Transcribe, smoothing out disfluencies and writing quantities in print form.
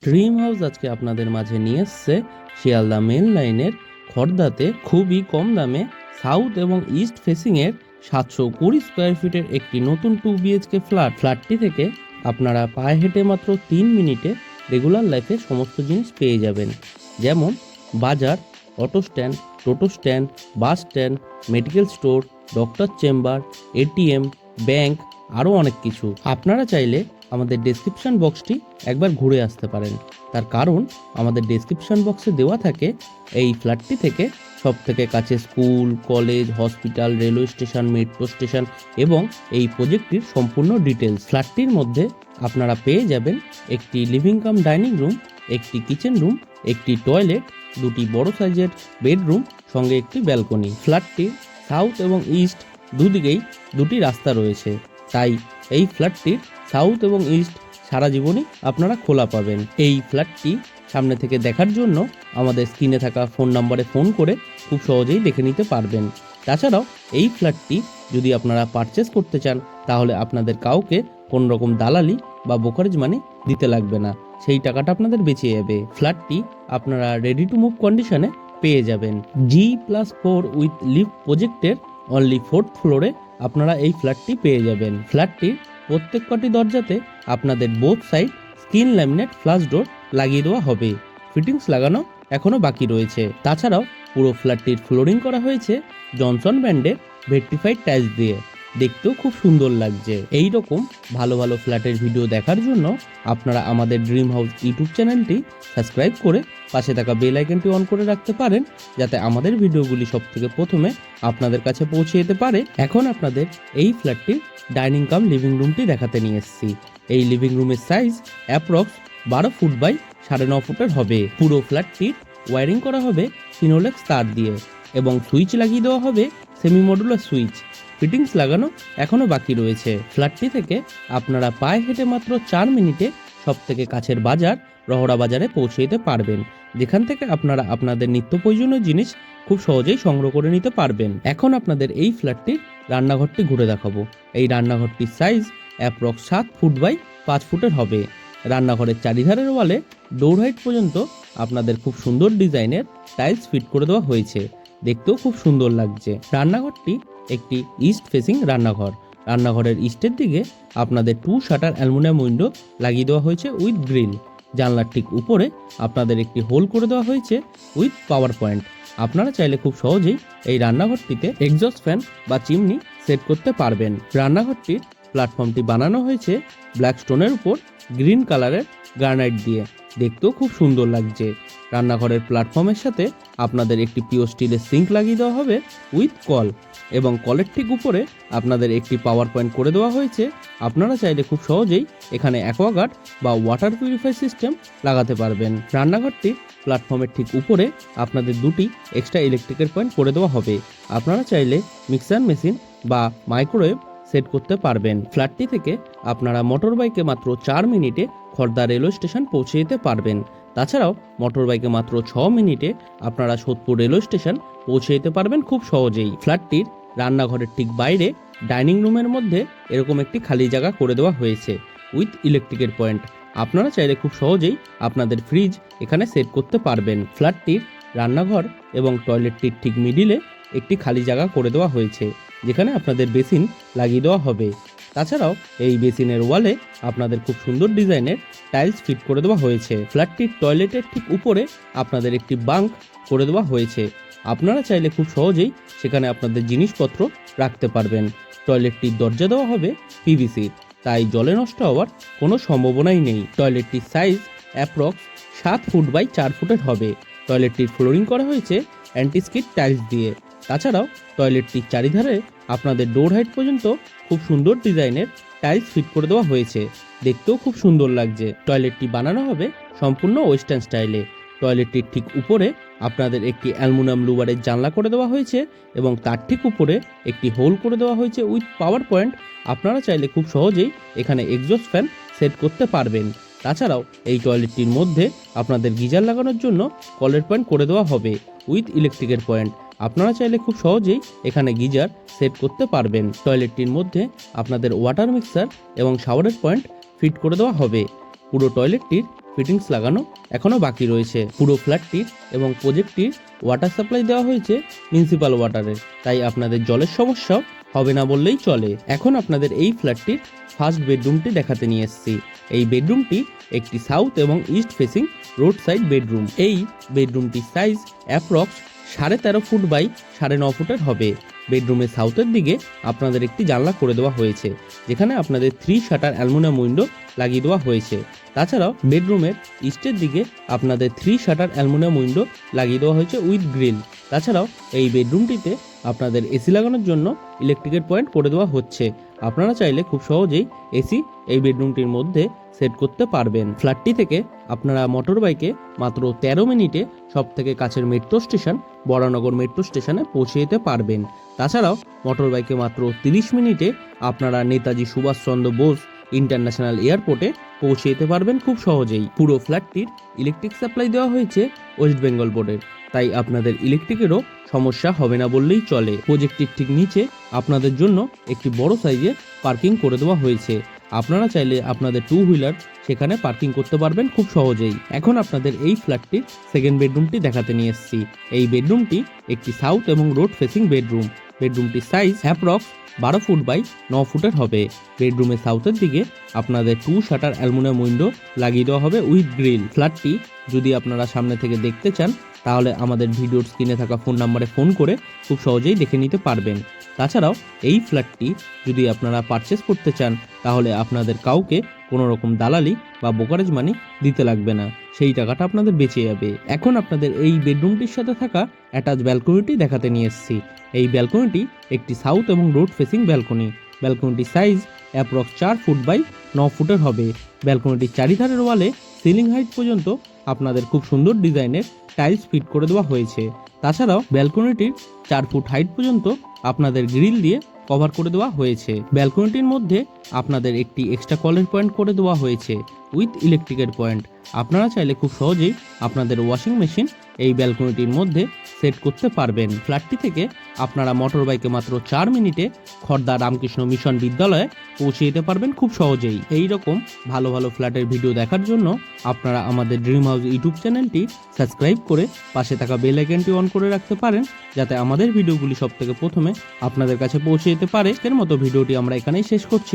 Dream house আজকে আপনাদের মাঝে নিয়ে এসছে শিয়ালদা মেন লাইনের খড়দাতে খুবই কম দামে সাউথ এবং ইস্ট ফেসিং এর 720 স্কোয়ার ফিটের একটি নতুন 2 BHK ফ্ল্যাটটি থেকে আপনারা পায়ে হেঁটে মাত্র 3 মিনিটে রেগুলার লাইফে সমস্ত জিনিস পেয়ে যাবেন, যেমন বাজার, auto stand, toto stand, bus stand, medical store, doctor chamber, ATM, bank, আরও অনেক কিছু। আপনারা চাইলে আমাদের ডেসক্রিপশন বক্সটি একবার ঘুরে আসতে পারেন, তার কারণ আমাদের ডেসক্রিপশন বক্সে দেওয়া থাকে এই ফ্ল্যাটটি থেকে সব থেকে কাছে school, college, hospital, railway station, metro station এবং এই প্রজেক্টটির সম্পূর্ণ ডিটেলস। ফ্ল্যাটটির মধ্যে আপনারা পেয়ে যাবেন একটি লিভিং কাম ডাইনিং রুম, একটি কিচেন রুম, একটি টয়লেট, দুটি বড় সাইজের বেডরুম, সঙ্গে একটি ব্যালকনি। ফ্ল্যাটটির সাউথ এবং ইস্ট দুদিকেই দুটি রাস্তা রয়েছে, তাই এই ফ্ল্যাটটির সাউথ এবং ইস্ট সারা জীবনই আপনারা খোলা পাবেন। এই ফ্ল্যাটটি সামনে থেকে দেখার জন্য আমাদের স্ক্রিনে থাকা ফোন নম্বরে ফোন করে খুব সহজেই দেখে নিতে পারবেন। তাছাড়াও এই ফ্ল্যাটটি যদি আপনারা পারচেস করতে চান তাহলে আপনাদের কাউকে কোনো রকম দালালি বা ব্রোকারেজ মানি দিতে লাগবে না, সেই টাকাটা আপনাদের বেঁচে যাবে। ফ্ল্যাটটি আপনারা রেডি টু মুভ কন্ডিশনে পেয়ে যাবেন। G+4 উইথ লিফট প্রজেক্টের অনলি 4th ফ্লোরে আপনারা এই ফ্ল্যাটটি পেয়ে যাবেন। ফ্ল্যাটটির প্রত্যেক কটি দরজাতে আপনাদের both side screen laminate flush door লাগিয়ে দেওয়া হবে। ফিটিংস লাগানো এখনো বাকি রয়েছে। তাছাড়াও পুরো ফ্ল্যাটটির ফ্লোরিং করা হয়েছে জনসন ব্র্যান্ডের ভেট্রিফাইড টাইলস দিয়ে, দেখতেও খুব সুন্দর লাগছে। এই রকম ভালো ভালো ফ্ল্যাটের ভিডিও দেখার জন্য আপনারা আমাদের ড্রিম হাউস ইউটিউব চ্যানেলটি সাবস্ক্রাইব করে পাশে থাকা বেল আইকনটি অন করে রাখতে পারেন, যাতে আমাদের ভিডিওগুলি সব থেকে প্রথমে আপনাদের কাছে পৌঁছে যেতে পারে। এখন আপনাদের এই ফ্ল্যাটটির ডাইনিং কাম লিভিং রুমটি দেখাতে নিয়ে এসেছি। এই লিভিং রুমের সাইজ অ্যাপ্রক্স 12 ফুট বাই 9.5 ফুটের হবে। পুরো ফ্ল্যাটটির ওয়ারিং করা হবে ফিনোলেক্স তার দিয়ে এবং সুইচ লাগিয়ে দেওয়া হবে সেমি মডুলার সুইচ। ফিটিংস লাগানো এখনো বাকি রয়েছে। ফ্ল্যাটটি থেকে আপনারা পায়ে হেঁটে মাত্র 4 মিনিটে সব থেকে কাছের বাজার রহড়া বাজারে পৌঁছে যেতে পারবেন, যেখান থেকে আপনারা আপনাদের নিত্য প্রয়োজনীয় জিনিস খুব সহজেই সংগ্রহ করে নিতে পারবেন। এখন আপনাদের এই ফ্ল্যাটটির রান্নাঘরটি ঘুরে দেখাবো। এই রান্নাঘরটির সাইজ অ্যাপ্রক্স 7 ফুট বাই 5 ফুটের হবে। রান্নাঘরের চারিধারের ওয়ালে ডোর হাইট পর্যন্ত আপনাদের খুব সুন্দর ডিজাইনের টাইলস ফিট করে দেওয়া হয়েছে, দেখতেও খুব সুন্দর লাগছে। রান্নাঘরটি একটি ইস্ট ফেসিং রান্নাঘর। রান্নাঘরের ইস্টের দিকে আপনাদের 2 শাটার অ্যালুমিনিয়াম উইন্ডো লাগিয়ে দেওয়া হয়েছে উইথ গ্রিল। জানলার ঠিক উপরে আপনাদের একটি হোল করে দেওয়া হয়েছে উইথ পাওয়ার পয়েন্ট। আপনারা চাইলে খুব সহজেই এই রান্নাঘরটিতে এক্সস্ট ফ্যান বা চিমনি সেট করতে পারবেন। রান্নাঘরটির প্ল্যাটফর্মটি বানানো হয়েছে ব্ল্যাক স্টোনের উপর গ্রিন কালারের গ্রানাইট দিয়ে, দেখতেও খুব সুন্দর লাগছে। রান্নাঘরের প্ল্যাটফর্মের সাথে আপনাদের একটি পিওর স্টিলের সিঙ্ক লাগিয়ে দেওয়া হবে উইথ কল, এবং কলের ঠিক উপরে আপনাদের একটি পাওয়ার পয়েন্ট করে দেওয়া হয়েছে। আপনারা চাইলে খুব সহজেই এখানে অ্যাকোয়াগার্ড বা ওয়াটার পিউরিফাই সিস্টেম লাগাতে পারবেন। রান্নাঘরটি প্ল্যাটফর্মের ঠিক উপরে আপনাদের দুটি এক্সট্রা ইলেকট্রিকের পয়েন্ট করে দেওয়া হবে। আপনারা চাইলে মিক্সার মেশিন বা মাইক্রোওয়েভ সেট করতে পারবেন। ফ্ল্যাটটি থেকে আপনারা মোটর বাইকে মাত্র 4 মিনিটে খড়দা রেলওয়ে স্টেশন পৌঁছে যেতে পারবেন। তাছাড়াও মোটর বাইকে মাত্র 6 মিনিটে আপনারা সোদপুর রেলওয়ে স্টেশন পৌঁছে যেতে পারবেন খুব সহজেই। ফ্ল্যাটটির রান্নাঘরের ঠিক বাইরে ডাইনিং রুমের মধ্যে এরকম একটি খালি জায়গা করে দেওয়া হয়েছে উইথ ইলেকট্রিকের পয়েন্ট। আপনারা চাইলে খুব সহজেই আপনাদের ফ্রিজ এখানে সেট করতে পারবেন। ফ্ল্যাটটির রান্নাঘর এবং টয়লেটটির ঠিক মিডিলে একটি খালি জায়গা করে দেওয়া হয়েছে, যেখানে আপনাদের বেসিন লাগিয়ে দেওয়া হবে। তাছাড়াও এই বেসিনের ওয়ালে আপনাদের খুব সুন্দর ডিজাইনের টাইলস ফিট করে দেওয়া হয়েছে। ফ্ল্যাটটির টয়লেটের ঠিক উপরে আপনাদের একটি বাঙ্ক করে দেওয়া হয়েছে। আপনারা চাইলে খুব সহজেই সেখানে আপনাদের জিনিসপত্র রাখতে পারবেন। টয়লেটটির দরজা দেওয়া হবে পিভিসির, তাই জলে নষ্ট হওয়ার কোনো সম্ভাবনাই নেই। টয়লেটটির সাইজ অ্যাপ্রক্স 7 ফুট বাই 4 ফুটের হবে। টয়লেটটির ফ্লোরিং করা হয়েছে অ্যান্টিস্কিড টাইলস দিয়ে। তাছাড়াও টয়লেটটির চারিধারে আপনাদের ডোর হাইট পর্যন্ত খুব সুন্দর ডিজাইনের টাইলস ফিট করে দেওয়া হয়েছে, দেখতেও খুব সুন্দর লাগছে। টয়লেটটি বানানো হবে সম্পূর্ণ ওয়েস্টার্ন স্টাইলে। টয়লেটটির ঠিক উপরে আপনাদের একটি অ্যালুমিনিয়াম লুবারের জানলা করে দেওয়া হয়েছে এবং তার ঠিক উপরে একটি হোল করে দেওয়া হয়েছে উইথ পাওয়ার পয়েন্ট। আপনারা চাইলে খুব সহজেই এখানে এক্সস্ট ফ্যান সেট করতে পারবেন। তাছাড়াও এই টয়লেটটির মধ্যে আপনাদের গিজার লাগানোর জন্য কলের পয়েন্ট করে দেওয়া হবে উইথ ইলেকট্রিকের পয়েন্ট। আপনারা চাইলে খুব সহজেই এখানে গিজার সেট করতে পারবেন। টয়লেটটির মধ্যে আপনাদের ওয়াটার মিক্সার এবং শাওয়ারের পয়েন্ট ফিট করে দেওয়া হবে। পুরো টয়লেটটির ফিটিংস লাগানো এখনো বাকি রয়েছে। পুরো ফ্ল্যাটটির এবং প্রজেক্টটির ওয়াটার সাপ্লাই দেওয়া হয়েছে মিউনিসিপাল ওয়াটারের, তাই আপনাদের জলের সমস্যাও হবে না বললেই চলে। এখন আপনাদের এই ফ্ল্যাটটির ফার্স্ট বেডরুমটি দেখাতে নিয়ে এসেছি। এই বেডরুমটি একটি সাউথ এবং east facing road side bedroom. এই বেডরুমটির সাইজ অ্যাপ্রক্স 13.5 ফুট বাই 9.5 ফুটের হবে। বেডরুমের সাউথের দিকে আপনাদের একটি জানলা করে দেওয়া হয়েছে, যেখানে আপনাদের 3 শাটার অ্যালুমিনিয়াম উইন্ডো লাগিয়ে দেওয়া হয়েছে। তাছাড়াও বেডরুমের ইস্টের দিকে আপনাদের 3 শাটার অ্যালুমিনিয়াম উইন্ডো লাগিয়ে দেওয়া হয়েছে উইথ গ্রিল। তাছাড়াও এই বেডরুমটিতে আপনাদের এসি লাগানোর জন্য ইলেকট্রিকের পয়েন্ট করে দেওয়া হচ্ছে। আপনারা চাইলে খুব সহজেই এসি এই বেডরুমটির মধ্যে সেট করতে পারবেন। ফ্ল্যাটটি থেকে আপনারা মোটর বাইকে মাত্র 13 মিনিটে সব থেকে কাছের মেট্রো স্টেশন বরানগর মেট্রো স্টেশনে পৌঁছে যেতে পারবেন। তাছাড়াও মোটর বাইকে মাত্র 30 মিনিটে আপনারা নেতাজি সুভাষচন্দ্র বোস ইন্টারন্যাশনাল এয়ারপোর্টে পৌঁছে যেতে পারবেন খুব সহজেই। পুরো ফ্ল্যাটটির ইলেকট্রিক সাপ্লাই দেওয়া হয়েছে ওয়েস্ট বেঙ্গল বোর্ডের, তাই আপনাদের ইলেকট্রিকেরও সমস্যা হবে না বললেই চলে। প্রজেক্টটির ঠিক নিচে আপনাদের জন্য একটি বড় সাইজের পার্কিং করে দেওয়া হয়েছে। আপনারা চাইলে আপনাদের 2 হুইলার সেখানে পার্কিং করতে পারবেন খুব সহজেই। এখন আপনাদের এই ফ্ল্যাটটির সেকেন্ড বেডরুমটি দেখাতে নিয়ে এসেছি। এই বেডরুমটি একটি সাউথ এবং রোড ফেসিং বেডরুম। বেডরুমটির সাইজ অ্যাপ্রক্স 12 ফুট বাই 9 ফুটের হবে। বেডরুমের সাউথের দিকে আপনাদের 2 শাটার অ্যালুমিনিয়াম উইন্ডো লাগিয়ে দেওয়া হবে উইথ গ্রিল। ফ্ল্যাটটি যদি আপনারা সামনে থেকে দেখতে চান, তাহলে আমাদের ভিডিওর স্ক্রিনে থাকা ফোন নাম্বারে ফোন করে খুব সহজেই দেখে নিতে পারবেন। তাছাড়াও এই ফ্ল্যাটটি যদি আপনারা পারচেস করতে চান, তাহলে আপনাদের কাউকে কোনো রকম দালালি বা ব্রোকারেজ মানি দিতে লাগবে না, সেই টাকাটা আপনাদের বেঁচে যাবে। এখন আপনাদের এই বেডরুমটির সাথে থাকা অ্যাটাচ ব্যালকনিটি দেখাতে নিয়ে এসেছি। এই ব্যালকনিটি একটি সাউথ এবং রোড ফেসিং ব্যালকনি। ব্যালকনিটির সাইজ অ্যাপ্রক্স 4 ফুট বাই 9 ফুটের হবে। ব্যালকনিটির চারিধারের ওয়ালে সিলিং হাইট পর্যন্ত আপনাদের খুব সুন্দর ডিজাইনের টাইলস ফিট করে দেওয়া হয়েছে। তাছাড়াও ব্যালকনিটির 4 ফুট হাইট পর্যন্ত আপনাদের গ্রিল দিয়ে কভার করে দেওয়া হয়েছে। ব্যালকনিটির মধ্যে আপনাদের একটি এক্সট্রা কলের পয়েন্ট করে দেওয়া হয়েছে উইথ ইলেকট্রিকের পয়েন্ট। আপনারা চাইলে খুব সহজেই আপনাদের ওয়াশিং মেশিন এই ব্যালকনিটির মধ্যে সেট করতে পারবেন। ফ্ল্যাটটি থেকে আপনারা মোটর বাইকে মাত্র 4 মিনিটে খড়দা রামকৃষ্ণ মিশন বিদ্যালয়ে পৌঁছে যেতে পারবেন খুব সহজেই। এই রকম ভালো ভালো ফ্ল্যাটের ভিডিও দেখার জন্য আপনারা আমাদের ড্রিম হাউস ইউটিউব চ্যানেলটি সাবস্ক্রাইব করে পাশে থাকা বেল আইকনটি অন করে রাখতে পারেন, যাতে আমাদের ভিডিওগুলি সব থেকে প্রথমে আপনাদের কাছে পৌঁছে যেতে পারে। এর মতো ভিডিওটি আমরা এখানেই শেষ করছি।